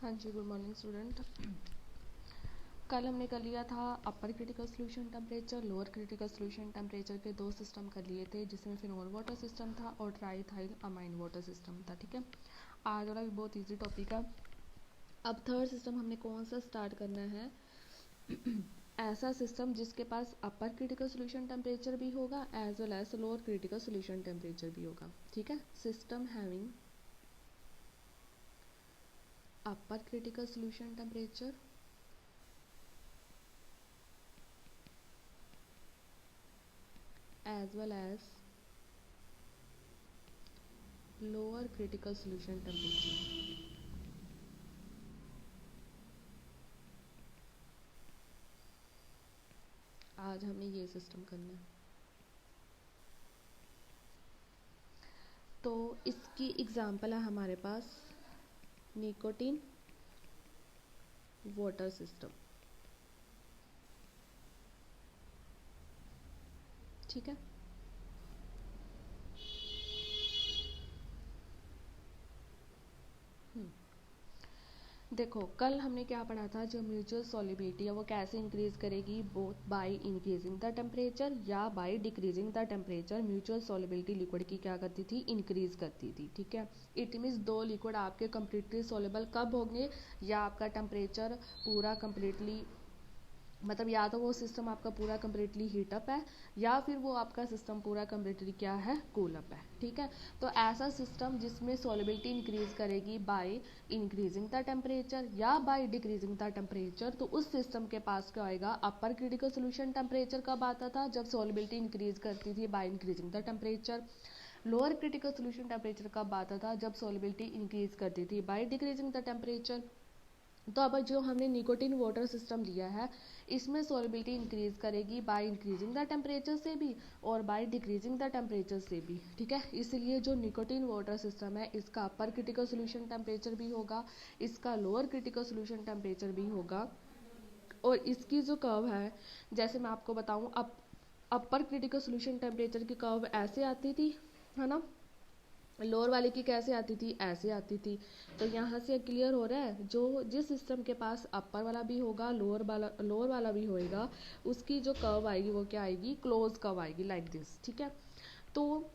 हाँ जी, good morning student. कल हमने कर लिया था अपर critical solution temperature, lower critical solution temperature के दो सिस्टम कर लिए थे, जिसमें फिनोल वाटर सिस्टम था और ट्राईथाइल अमाइन वाटर सिस्टम था। ठीक है, आज वाला भी बहुत इजी टॉपिक है। अब थर्ड सिस्टम हमने कौन सा स्टार्ट करना है? ऐसा सिस्टम जिसके पास अपर क्रिटिकल सोल्यूशन टेम्परेचर भी होगा as well as lower critical solution temperature भी होगा। ठीक है, system having upper critical solution temperature as well as lower critical solution temperature। आज हमें ये सिस्टम करना है। तो इसकी एग्जांपल है हमारे पास निकोटीन वाटर सिस्टम। ठीक है, देखो कल हमने क्या पढ़ा था, जो म्यूचुअल सॉल्युबिलिटी है वो कैसे इंक्रीज करेगी, both by increasing the temperature या by decreasing the temperature. Mutual solubility liquid की क्या करती थी, इंक्रीज करती थी। ठीक है, इट मीन्स दो लिक्विड आपके कम्प्लीटली सॉल्युबल कब होंगे, या आपका टेम्परेचर पूरा कम्प्लीटली, मतलब या तो वो सिस्टम आपका पूरा कम्प्लीटली हीटअप है या फिर वो आपका सिस्टम पूरा कम्प्लीटली क्या है, कूलअप है। ठीक है, तो ऐसा सिस्टम जिसमें सॉल्युबिलिटी इंक्रीज करेगी बाय इंक्रीजिंग द टेम्परेचर या बाय डिक्रीजिंग द टेम्परेचर, तो उस सिस्टम के पास क्या होएगा, अपर क्रिटिकल सोल्यूशन टेम्परेचर कब आता था, जब सॉल्युबिलिटी इंक्रीज करती थी bye increasing the temperature. Lower critical solution temperature कब आता था, जब सॉल्युबिलिटी इंक्रीज करती थी बाय डिक्रीजिंग द टेम्परेचर। तो अब जो हमने निकोटीन वाटर सिस्टम लिया है, इसमें सॉल्युबिलिटी इंक्रीज करेगी बाय इंक्रीजिंग द टेम्परेचर से भी और बाय डिक्रीजिंग द टेम्परेचर से भी। ठीक है, इसलिए जो निकोटीन वाटर सिस्टम है इसका अपर क्रिटिकल सोल्यूशन टेम्परेचर भी होगा, इसका लोअर क्रिटिकल सोल्यूशन टेम्परेचर भी होगा। और इसकी जो कर्व है, जैसे मैं आपको बताऊं, अपर क्रिटिकल सोल्यूशन टेम्परेचर की कर्व ऐसे आती थी, है ना, लोअर वाले की कैसे आती थी, ऐसे आती थी। तो यहाँ से क्लियर हो रहा है, जो जिस सिस्टम के पास अपर वाला भी होगा लोअर वाला भी होएगा, उसकी जो कर्व आएगी वो क्या आएगी, क्लोज कर्व आएगी, लाइक दिस। ठीक है, तो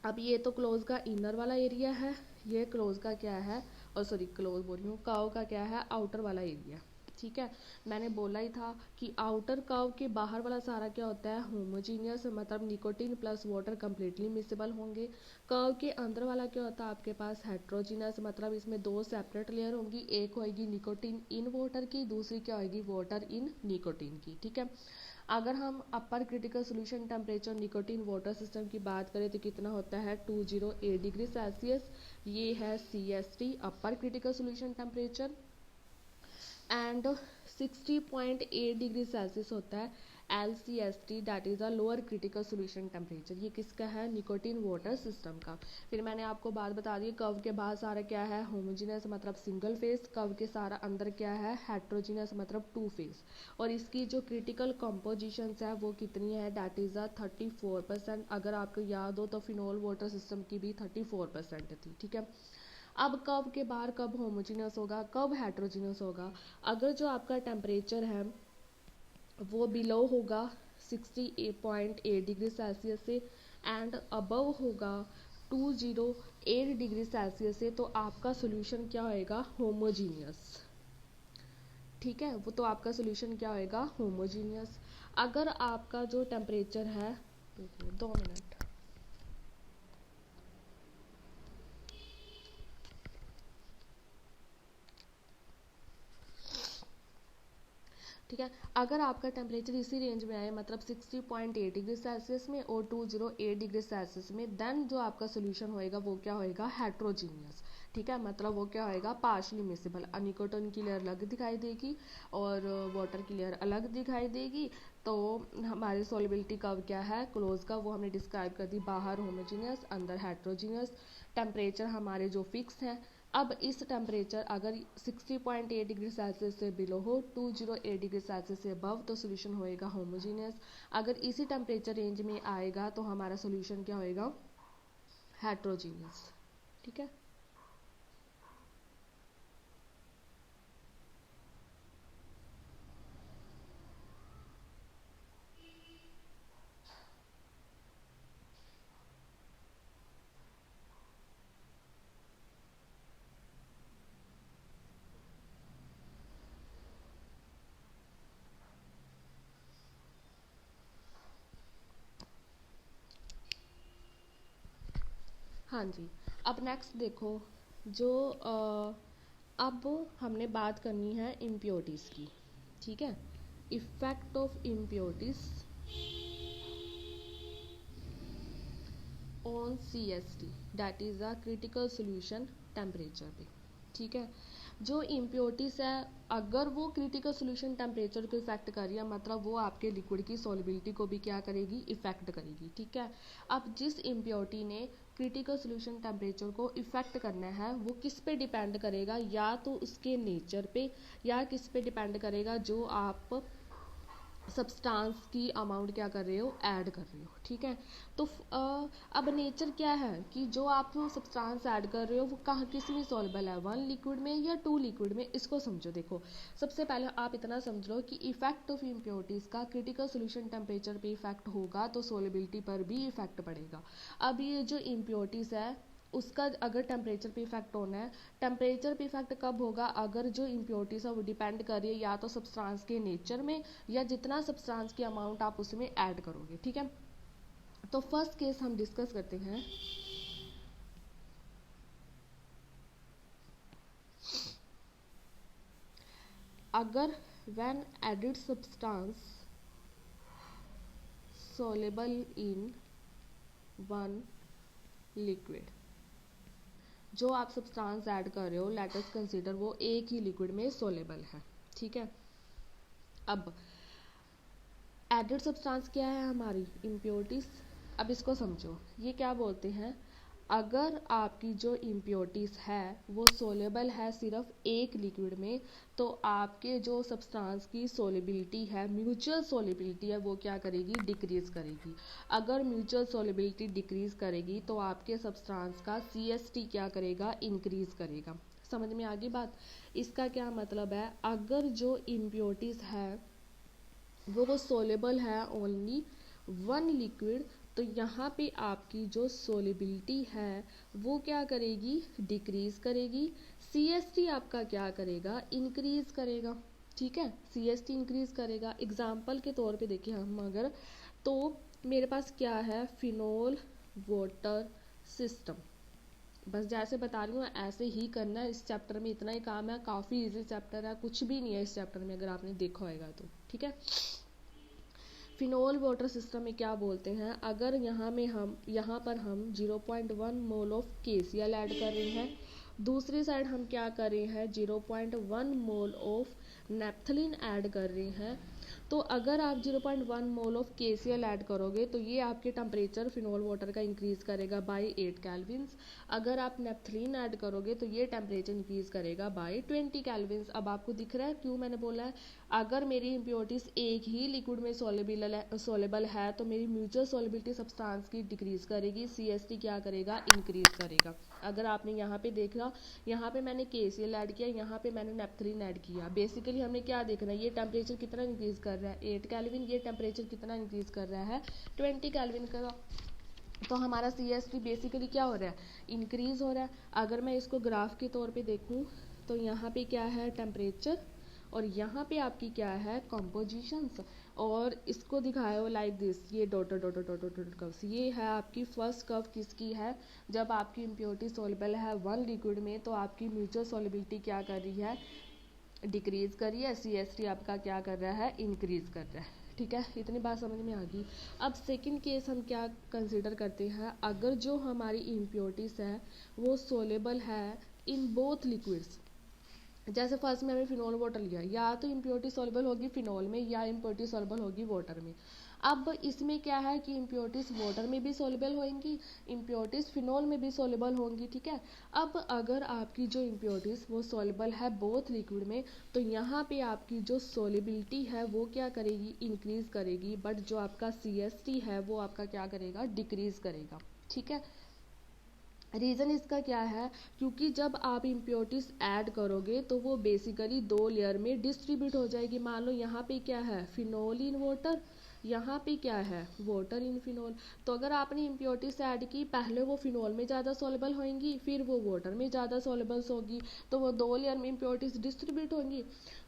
अब ये तो क्लोज का इनर वाला एरिया है, ये क्लोज का क्या है, और सॉरी क्लोज बोल रही हूँ, कर्व का क्या है, आउटर वाला एरिया। ठीक है, मैंने बोला ही था कि आउटर कर्व के बाहर वाला सारा क्या होता है, होमोजीनियस, मतलब nicotine plus water completely miscible होंगे। कर्व के अंदर वाला क्या होता है आपके पास, हेट्रोजीनियस, मतलब इसमें दो सेपरेट लेयर होंगी, एक होगी निकोटीन इन वाटर की, दूसरी क्या होगी, वाटर इन निकोटीन की। ठीक है, अगर हम अपर critical solution temperature nicotine water system की बात करें तो कितना होता है, 208 डिग्री सेल्सियस। ये है CST upper critical solution temperature, and 60.8 degree Celsius होता है LCST, that is a lower critical solution temperature. ये किसका है, निकोटीन वाटर सिस्टम का। फिर मैंने आपको बात बता दी, कर्व के बाहर सारा क्या है, होमोजीनियस, मतलब सिंगल फेस, कर्व के सारा अंदर क्या है, हेट्रोजीनियस, मतलब टू फेस। और इसकी जो क्रिटिकल कंपोजिशन है वो कितनी है, दैट इज़ अ 34%। अगर आपको याद हो तो फिनोल वाटर सिस्टम की भी 34% थी। ठीक है, अब कब के बाहर कब होमोजीनियस होगा, कब हेट्रोजीनियस होगा, अगर जो आपका टेम्परेचर है वो बिलो होगा 68.8 डिग्री सेल्सियस से एंड अबव होगा 208 डिग्री सेल्सियस से, तो आपका सोल्यूशन क्या होएगा, होमोजीनियस। ठीक है, वो तो आपका सोल्यूशन क्या होएगा, होमोजीनियस। अगर आपका जो टेम्परेचर है, 2 मिनट, ठीक है, अगर आपका टेम्परेचर इसी रेंज में आए, मतलब 60.8 डिग्री सेल्सियस में और 208 डिग्री सेल्सियस में, देन जो आपका सोल्यूशन होएगा वो क्या होएगा, हेट्रोजीनियस। ठीक है, मतलब वो क्या होएगा, पार्शली मिसिबल, निकोटीन की लेयर अलग दिखाई देगी और वाटर की लेयर अलग दिखाई देगी। तो हमारी सॉल्युबिलिटी कर्व क्या है, क्लोज का, वो हमने डिस्क्राइब कर दी, बाहर होमोजीनियस, अंदर हेट्रोजीनियस। टेम्परेचर हमारे जो फिक्स हैं। अब इस टेम्परेचर अगर 60.8 डिग्री सेल्सियस से बिलो हो, 208 डिग्री सेल्सियस से अबव, तो सोल्यूशन होएगा होमोजीनियस। अगर इसी टेम्परेचर रेंज में आएगा तो हमारा सोल्यूशन क्या होएगा, हेट्रोजीनियस। ठीक है, हाँ जी। अब नेक्स्ट देखो, जो अब हमने बात करनी है इम्प्योरिटीज़ की, ठीक है। Effect of impurities on CST, that is a critical solution temperature पे, ठीक है। जो इम्प्योरिटीज़ है, अगर वो क्रिटिकल सोल्यूशन टेम्परेचर को इफेक्ट कर रही है, मतलब वो आपके लिक्विड की सॉल्युबिलिटी को भी क्या करेगी, इफेक्ट करेगी, ठीक है। अब जिस इम्प्योरिटी ने क्रिटिकल सोल्यूशन टेम्परेचर को इफेक्ट करना है, वो किस पे डिपेंड करेगा, या तो उसके नेचर पे, या किस पे डिपेंड करेगा, जो आप सब्सटेंस की अमाउंट क्या कर रहे हो, ऐड कर रहे हो, ठीक है। तो अब नेचर क्या है कि जो आप सब्सटेंस ऐड कर रहे हो वो कहाँ किस में सॉल्युबल है, 1 लिक्विड में या 2 लिक्विड में, इसको समझो। देखो, सबसे पहले आप इतना समझ लो कि इफेक्ट ऑफ इम्प्योरिटीज़ का क्रिटिकल सोल्यूशन टेम्परेचर पे इफेक्ट होगा तो सॉल्युबिलिटी पर भी इफेक्ट पड़ेगा। अब ये जो इम्प्योरिटीज़ है उसका अगर टेम्परेचर पे इफेक्ट होना है, टेम्परेचर पे इफेक्ट कब होगा, अगर जो इम्प्योरिटीज़ है वो डिपेंड कर रही है या तो सब्सटेंस के नेचर में, या जितना सब्सटेंस की अमाउंट आप उसमें ऐड करोगे, ठीक है। तो फर्स्ट केस हम डिस्कस करते हैं। अगर when added substance soluble in one liquid, जो आप सब्सटेंस ऐड कर रहे हो, लेट अस कंसीडर वो एक ही लिक्विड में सोलेबल है, ठीक है। अब एडिड सब्सटेंस क्या है, हमारी इम्प्योरिटीज। अब इसको समझो, ये क्या बोलते हैं, अगर आपकी जो इम्प्योरिटीज है वो सोलेबल है सिर्फ एक लिक्विड में, तो आपके जो सब्सटेंस की सोलेबिलिटी है, म्यूचुअल सोलेबिलिटी है, वो क्या करेगी, डिक्रीज करेगी। अगर म्यूचुअल सोलेबिलिटी डिक्रीज करेगी तो आपके सब्सटेंस का CST क्या करेगा, इंक्रीज करेगा। समझ में आ गई बात। इसका क्या मतलब है, अगर जो इम्प्योरिटीज है वो सोलेबल है ओनली 1 लिक्विड, तो यहाँ पे आपकी जो सोलिबिलिटी है वो क्या करेगी, डिक्रीज करेगी। CST आपका क्या करेगा, इंक्रीज करेगा, ठीक है। CST इंक्रीज करेगा। एग्जाम्पल के तौर पे देखिए हम अगर, तो मेरे पास क्या है, फिनोल वाटर सिस्टम, बस जैसे बता रही हूँ ऐसे ही करना है। इस चैप्टर में इतना ही काम है, काफ़ी इजी चैप्टर है, कुछ भी नहीं है इस चैप्टर में अगर आपने देखा होगा तो, ठीक है। फिनोल वाटर सिस्टम में क्या बोलते हैं, अगर यहाँ पर हम 0.1 मोल ऑफ KCl ऐड कर रहे हैं, दूसरी साइड हम क्या कर रहे हैं, 0.1 मोल ऑफ नेप्थलीन ऐड कर रहे हैं, तो अगर आप 0.1 मोल ऑफ KCl ऐड करोगे तो ये आपके टेम्परेचर फिनोल वाटर का इंक्रीज करेगा बाय 8 केल्विन्स। अगर आप नेप्थलीन ऐड करोगे तो ये टेम्परेचर इंक्रीज करेगा बाय 20 केल्विन्स। अब आपको दिख रहा है क्यों मैंने बोला है, अगर मेरी इम्प्योरिटीज एक ही लिक्विड में सोलेबल है तो मेरी म्यूचुअल सोलिबिलिटी सब्सटेंस की डिक्रीज करेगी, CST क्या करेगा, इंक्रीज करेगा। अगर आपने यहाँ पे देखा, यहाँ पे मैंने KCl ऐड किया, यहाँ पे मैंने नेप्थलीन ऐड किया, बेसिकली हमने क्या देखना है, ये टेम्परेचर कितना इंक्रीज कर रहा है, 8 केल्विन, ये टेम्परेचर कितना इंक्रीज कर रहा है, 20 केल्विन का। तो हमारा CST बेसिकली क्या हो रहा है, इंक्रीज हो रहा है। अगर मैं इसको ग्राफ के तौर पे देखूँ तो यहाँ पे क्या है, टेम्परेचर, और यहाँ पे आपकी क्या है, कॉम्पोजिशंस, और इसको दिखाया हो लाइक दिस, ये dotted dotted dotted dotted curves, ये है आपकी फर्स्ट कर्व किसकी है, जब आपकी इम्प्योरिटी सोलेबल है 1 लिक्विड में तो आपकी म्यूचुअल सोलिबिलिटी क्या कर रही है, डिक्रीज कर रही है, CST आपका क्या कर रहा है, इंक्रीज कर रहा है, ठीक है। इतनी बात समझ में आ गई। अब सेकंड केस हम क्या कंसिडर करते हैं, अगर जो हमारी इम्प्योरिटीज है वो सोलेबल है इन बोथ लिक्विड्स, जैसे फर्स्ट में हमने फिनोल वाटर लिया, या तो इम्प्योरिटी सॉल्युबल होगी फिनोल में या इम्प्योरिटी सॉल्युबल होगी वाटर में। अब इसमें क्या है कि इम्प्योरिटीज वाटर में भी सॉल्युबल होंगी, इम्प्योरिटीज फिनोल में भी सॉल्युबल होंगी, ठीक है। अब अगर आपकी जो इम्प्योरिटीज वो सॉल्युबल है बोथ लिक्विड में, तो यहाँ पे आपकी जो सॉल्युबिलिटी है वो क्या करेगी, इंक्रीज करेगी, बट जो आपका CST है वो आपका क्या करेगा, डिक्रीज करेगा, ठीक है। रीज़न इसका क्या है, क्योंकि जब आप इम्प्योरिटीज ऐड करोगे तो वो बेसिकली 2 लेयर में डिस्ट्रीब्यूट हो जाएगी। मान लो यहाँ पे क्या है, फिनोल इन वाटर, यहाँ पे क्या है, वाटर इन फिनॉल। तो अगर आपने इम्प्योरिटीज ऐड की, पहले वो फिनॉल में ज़्यादा सॉल्युबल होंगी, फिर वो वाटर में ज़्यादा सॉल्युबल्स होगी, तो वो 2 लेयर में इम्प्योरिटीज डिस्ट्रीब्यूट होंगी।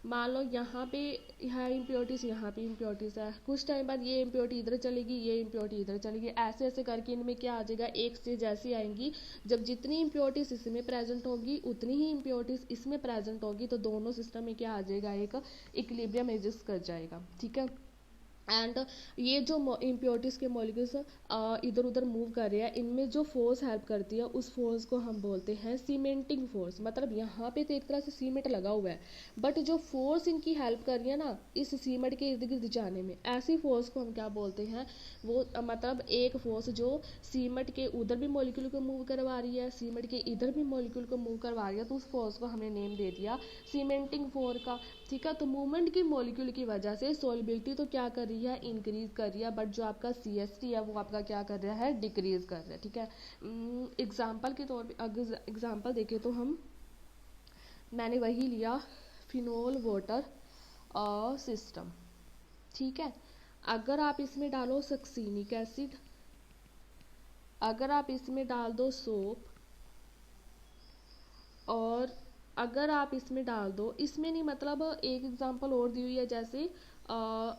मान लो यहाँ पे है इम्प्योरिटीज, यहाँ पे इम्प्योरिटीज है, कुछ टाइम बाद ये इम्प्योरिटी इधर चलेगी, ये इम्प्योरिटी इधर चलेगी, ऐसे ऐसे करके इनमें क्या आ जाएगा, एक स्टेज ऐसी आएंगी जब जितनी इम्प्योरिटीज इसमें प्रेजेंट होगी उतनी ही इम्प्योरिटीज इसमें प्रेजेंट होगी, तो दोनों सिस्टम में क्या आ जाएगा, एक इक्विलिब्रियम एग्जिस्ट कर जाएगा। ठीक है। एंड ये जो इम्प्योरिटीज़ के मॉलिक्यूल्स इधर उधर मूव कर रहे हैं, इनमें जो फोर्स हेल्प करती है उस फोर्स को हम बोलते हैं सीमेंटिंग फोर्स। मतलब यहाँ पे तो एक तरह से सीमेंट लगा हुआ है, बट जो फोर्स इनकी हेल्प कर रही है ना इस सीमेंट के इर्द गिर्द जाने में, ऐसी फोर्स को हम क्या बोलते हैं, वो मतलब एक फोर्स जो सीमेंट के उधर भी मॉलिक्यूल को मूव करवा रही है, सीमेंट के इधर भी मॉलिक्यूल को मूव करवा रही है, तो उस फोर्स को हमने नेम दे दिया सीमेंटिंग फोर्स का। ठीक है। तो मूवमेंट की मॉलिक्यूल की वजह से सॉल्युबिलिटी तो क्या कर रही है, इंक्रीज कर रही है, बट जो आपका CH3 है वो आपका क्या कर रहा है, डिक्रीज कर रहा है। ठीक है। एग्जाम्पल के तौर पे अगर एग्जाम्पल देखें तो मैंने वही लिया फिनोल वाटर सिस्टम। ठीक है। अगर आप इसमें डालो सक्सीनिक एसिड, अगर आप इसमें डाल दो सोप, और अगर आप इसमें डाल दो, इसमें नहीं मतलब एक एग्जांपल और दी हुई है, जैसे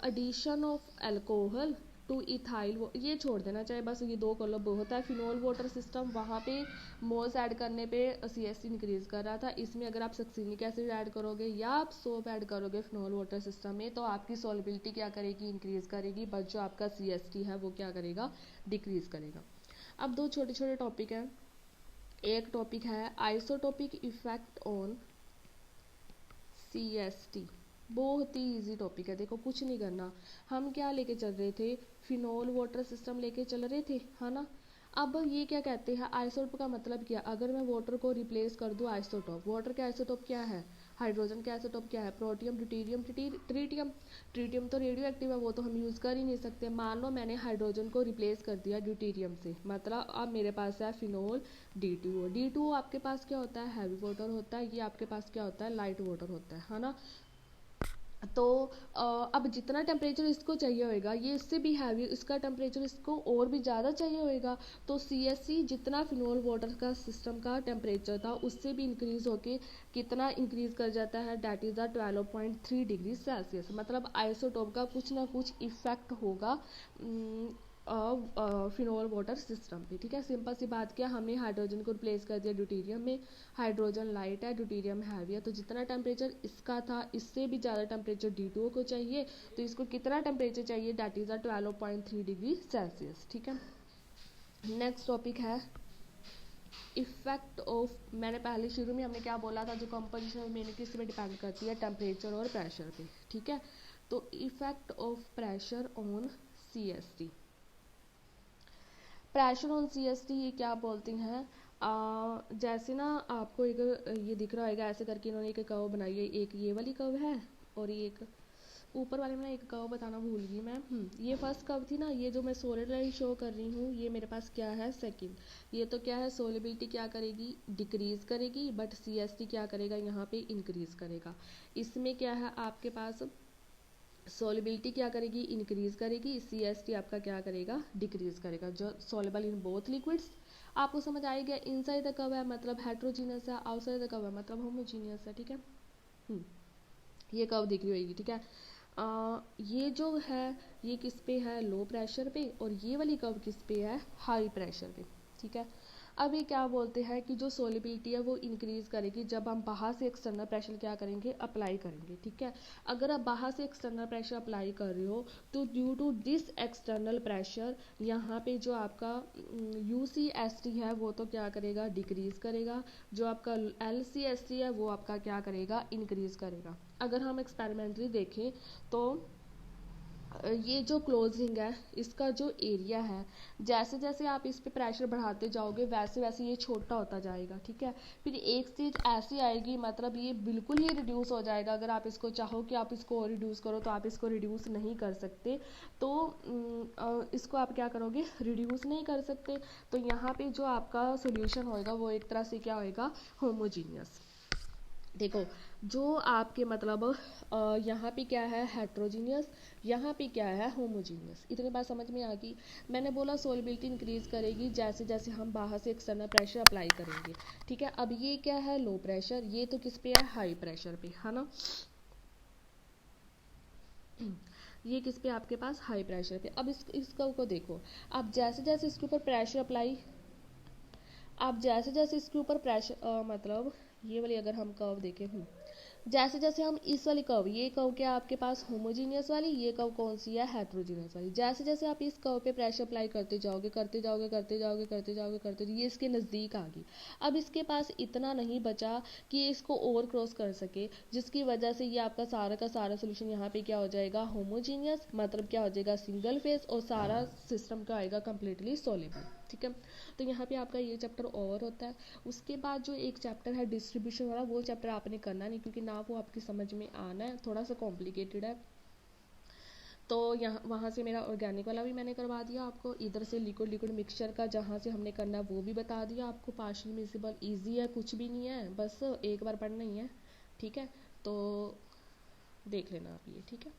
addition of alcohol to ethyl, वो ये छोड़ देना चाहे, बस ये 2 कॉलम बहुत है। फिनोल वाटर सिस्टम, वहाँ पे मोल्स ऐड करने पे CH3 इंक्रीज कर रहा था, इसमें अगर आप सक्सीनिक एसिड ऐड करोगे या आप सोप ऐड करोगे फिनोल वाटर सिस्टम में, तो आपकी सॉल्युबिलिटी क्या करेगी, इंक्रीज करेगी, बट जो आपका CH3 है वो क्या करेगा, डिक्रीज करेगा। अब 2 छोटे छोटे टॉपिक हैं। एक टॉपिक है आइसोटोपिक इफेक्ट ऑन CH3, बहुत ही इजी टॉपिक है। देखो कुछ नहीं करना, हम क्या लेके चल रहे थे, फिनोल वाटर सिस्टम लेके चल रहे थे, है ना। अब ये क्या कहते हैं, आइसोटोप का मतलब क्या, अगर मैं वाटर को रिप्लेस कर दूं आइसोटोप, वाटर के आइसोटोप क्या है, हाइड्रोजन के आइसोटोप क्या है, प्रोटियम, ड्यूटेरियम, ट्रीटियम। ट्रीटियम तो रेडियो एक्टिव है, वो तो हम यूज़ कर ही नहीं सकते। मान लो मैंने हाइड्रोजन को रिप्लेस कर दिया ड्यूटेरियम से, मतलब अब मेरे पास है फिनोल D2O। D2O आपके पास क्या होता है, हैवी वाटर होता है, ये आपके पास क्या होता है, लाइट वाटर होता है ना। तो अब जितना टेम्परेचर इसको चाहिए होगा, ये इससे भी हैवी, इसका टेम्परेचर इसको और भी ज़्यादा चाहिए होगा, तो CH3 जितना फिनोल वाटर का सिस्टम का टेम्परेचर था उससे भी इंक्रीज होके कितना इंक्रीज कर जाता है, that is the 12.3 degree Celsius. मतलब आइसोटोप का कुछ ना कुछ इफेक्ट होगा फिनोल वाटर सिस्टम पे। ठीक है। सिंपल सी बात, क्या हमने हाइड्रोजन को रिप्लेस कर दिया ड्यूटेरियम में, हाइड्रोजन लाइट है, ड्यूटेरियम हैवी है, तो जितना टेम्परेचर इसका था इससे भी ज़्यादा टेम्परेचर D2O को चाहिए, तो इसको कितना टेम्परेचर चाहिए, डैट इज़ 12.3 डिग्री सेल्सियस। ठीक है। नेक्स्ट टॉपिक है इफेक्ट ऑफ, मैंने पहले शुरू में हमने क्या बोला था, जो कंपोजिशन मेन किस पे डिपेंड करती है, टेम्परेचर और प्रेशर पे। ठीक है। तो effect of pressure on CH3, pressure on CH3 ये क्या बोलते हैं, जैसे ना आपको एक ये दिख रहा होगा, ऐसे करके इन्होंने एक कर्व बनाई है, एक ये वाली कर्व है और ये एक ऊपर वाले में एक कर्व बताना भूल गई मैं। ये फर्स्ट कर्व थी ना, ये जो मैं सॉलिड लाइन शो कर रही हूँ, ये मेरे पास क्या है, सेकंड। ये तो क्या है, सोलिबिलिटी क्या करेगी, डिक्रीज करेगी, बट CH3 क्या करेगा, यहाँ पे इंक्रीज करेगा। इसमें क्या है आपके पास, सॉलिबिलिटी क्या करेगी, इंक्रीज करेगी, CH3 आपका क्या करेगा, डिक्रीज करेगा। जो सॉल्युबल इन बोथ लिक्विड्स, आपको समझ आएगा। इनसाइड द कर्व है मतलब हेट्रोजीनियस है, आउटसाइड द कर्व है मतलब होमोजीनियस है। ठीक है। ये कर्व दिख रही होगी। ठीक है। ये जो है ये किस पे है, लो प्रेशर पे, और ये वाली कर्व किस पे है, हाई प्रेशर पे। ठीक है। अब ये क्या बोलते हैं कि जो सोलिबिलिटी है वो इंक्रीज करेगी जब हम बाहर से एक्सटर्नल प्रेशर क्या करेंगे, अप्लाई करेंगे। ठीक है। अगर आप बाहर से एक्सटर्नल प्रेशर अप्लाई कर रहे हो, तो due to this external pressure यहाँ पे जो आपका UCH3 है वो तो क्या करेगा, डिक्रीज करेगा, जो आपका LCH3 है वो आपका क्या करेगा, इंक्रीज करेगा। अगर हम एक्सपेरिमेंटली देखें तो ये जो क्लोजिंग है इसका जो एरिया है, जैसे जैसे आप इस पे प्रेशर बढ़ाते जाओगे वैसे वैसे ये छोटा होता जाएगा। ठीक है। फिर एक स्टेज ऐसी आएगी, मतलब ये बिल्कुल ही रिड्यूस हो जाएगा। अगर आप इसको चाहो कि आप इसको और रिड्यूस करो तो आप इसको रिड्यूस नहीं कर सकते, तो इसको आप क्या करोगे, रिड्यूस नहीं कर सकते, तो यहाँ पे जो आपका सोल्यूशन होएगा वो एक तरह से क्या होएगा, होमोजीनियस। देखो, जो आपके मतलब यहाँ पे क्या है हेट्रोजीनियस, यहाँ पे क्या है होमोजीनियस। इतनी बात समझ में आ गई। मैंने बोला सोलिबिलिटी इंक्रीज करेगी जैसे जैसे हम बाहर से एक्सटर्नल प्रेशर अप्लाई करेंगे। ठीक है, अब ये क्या है लो प्रेशर, ये तो किस पे है हाई प्रेशर पे, है ना। ये किस पे आपके पास हाई प्रेशर पे। अब इस कर्व को देखो, आप जैसे जैसे इसके ऊपर प्रेशर अप्लाई, आप जैसे जैसे इसके ऊपर प्रेशर मतलब ये वाली अगर हम कर्व देखें, जैसे जैसे हम इस वाली कर्व, ये कर्व क्या आपके पास होमोजीनियस वाली, ये कर्व कौन सी है हेट्रोजीनियस वाली। जैसे जैसे आप इस कर्व पे प्रेशर अप्लाई करते जाओगे करते जाओगे करते जाओगे करते जाओगे करते जाओगे, ये इसके नज़दीक आ गई। अब इसके पास इतना नहीं बचा कि इसको ओवर क्रॉस कर सके, जिसकी वजह से ये आपका सारा का सारा सोल्यूशन यहाँ पे क्या हो जाएगा होमोजीनियस, मतलब क्या हो जाएगा सिंगल फेज, और सारा सिस्टम का आएगा कम्प्लीटली सोलेबल। ठीक है, तो यहाँ पे आपका ये चैप्टर ओवर होता है। उसके बाद जो एक चैप्टर है डिस्ट्रीब्यूशन वाला, वो चैप्टर आपने करना नहीं, क्योंकि ना वो आपकी समझ में आना है, थोड़ा सा कॉम्प्लिकेटेड है। तो यहाँ वहाँ से मेरा ऑर्गेनिक वाला भी मैंने करवा दिया आपको, इधर से लिक्विड लिक्विड मिक्सचर का जहाँ से हमने करना है वो भी बता दिया आपको। पार्शियल मिसिबल ईजी है, कुछ भी नहीं है, बस एक बार पढ़ना ही है। ठीक है, तो देख लेना आप ये। ठीक है।